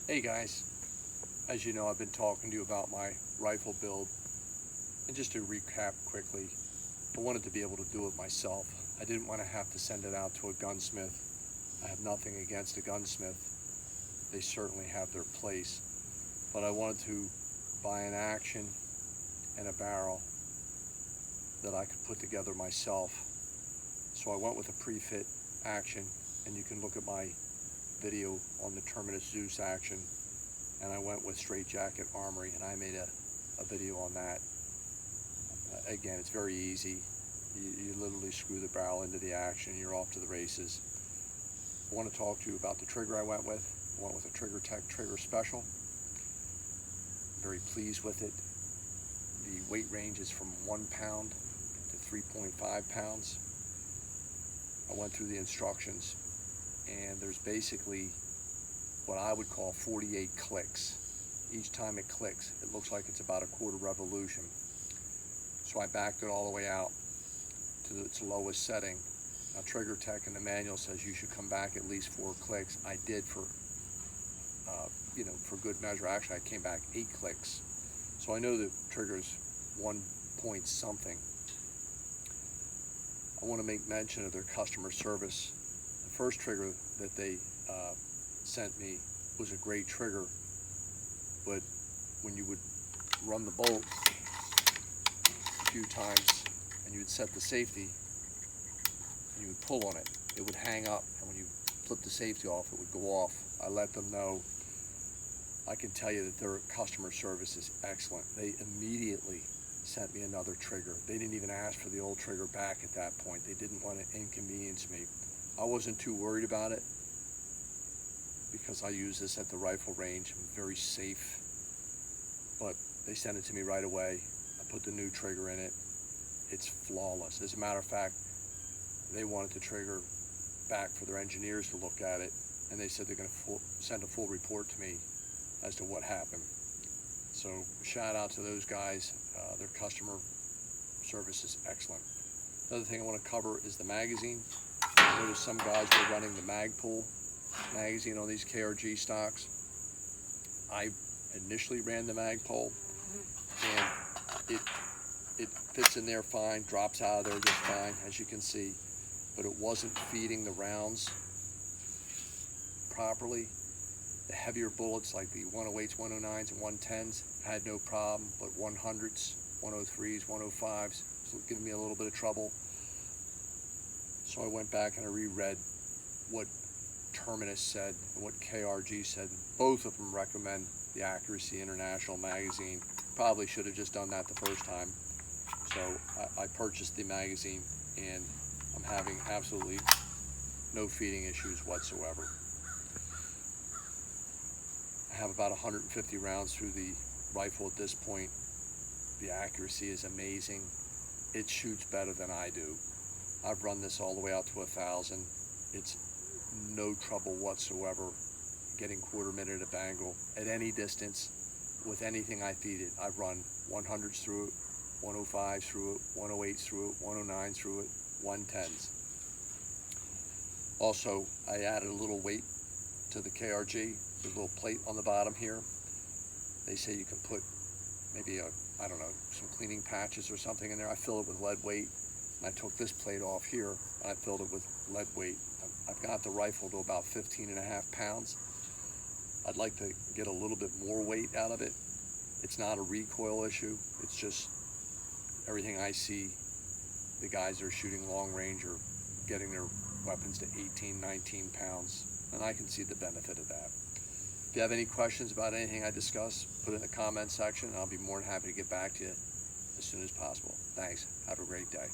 Hey guys, as you know, I've been talking to you about my rifle build, and just to recap quickly, I wanted to be able to do it myself. I didn't want to have to send it out to a gunsmith. I have nothing against a gunsmith. They certainly have their place, but I wanted to buy an action and a barrel that I could put together myself. So I went with a pre-fit action, and you can look at my video on the Terminus Zeus action, and I went with Straight Jacket Armory, and I made a video on that. Again, it's very easy. You literally screw the barrel into the action and you're off to the races. I want to talk to you about the trigger I went with. I went with a TriggerTech Trigger Special. I'm very pleased with it. The weight range is from 1 pound to 3.5 pounds. I went through the instructions, and there's basically what I would call 48 clicks. Each time it clicks, it looks like it's about a quarter revolution. So I backed it all the way out to its lowest setting. Now TriggerTech in the manual says you should come back at least 4 clicks. I did for good measure. Actually, I came back 8 clicks. So I know the trigger's 1 point something. I want to make mention of their customer service. The first trigger that they sent me was a great trigger, but when you would run the bolt a few times and you would set the safety and you would pull on it, it would hang up, and when you flip the safety off, it would go off. I let them know. I can tell you that their customer service is excellent. They immediately sent me another trigger. They didn't even ask for the old trigger back at that point. They didn't want to inconvenience me. I wasn't too worried about it because I use this at the rifle range. I'm very safe, but they sent it to me right away. I put the new trigger in it. It's flawless. As a matter of fact, they wanted the trigger back for their engineers to look at it, and they said they're going to send a full report to me as to what happened. So shout out to those guys. Their customer service is excellent. Another thing I want to cover is the magazine. I noticed some guys were running the Magpul magazine on these KRG stocks. I initially ran the Magpul, and it fits in there fine, drops out of there just fine, as you can see, but it wasn't feeding the rounds properly. The heavier bullets, like the 108s, 109s, and 110s, had no problem, but 100s, 103s, 105s, was giving me a little bit of trouble. So I went back and I reread what Terminus said and what KRG said. Both of them recommend the Accuracy International magazine. Probably should have just done that the first time. So I purchased the magazine, and I'm having absolutely no feeding issues whatsoever. I have about 150 rounds through the rifle at this point. The accuracy is amazing. It shoots better than I do. I've run this all the way out to 1,000. It's no trouble whatsoever getting quarter minute of angle at any distance with anything I feed it. I've run 100s through it, 105s through it, 108s through it, 109s through it, 110s. Also, I added a little weight to the KRG. There's a little plate on the bottom here. They say you can put maybe I don't know, some cleaning patches or something in there. I fill it with lead weight, and I took this plate off here and I filled it with lead weight. I've got the rifle to about 15.5 pounds. I'd like to get a little bit more weight out of it. It's not a recoil issue. It's just everything I see, the guys that are shooting long range are getting their weapons to 18, 19 pounds, and I can see the benefit of that. If you have any questions about anything I discussed, put it in the comment section, and I'll be more than happy to get back to you as soon as possible. Thanks. Have a great day.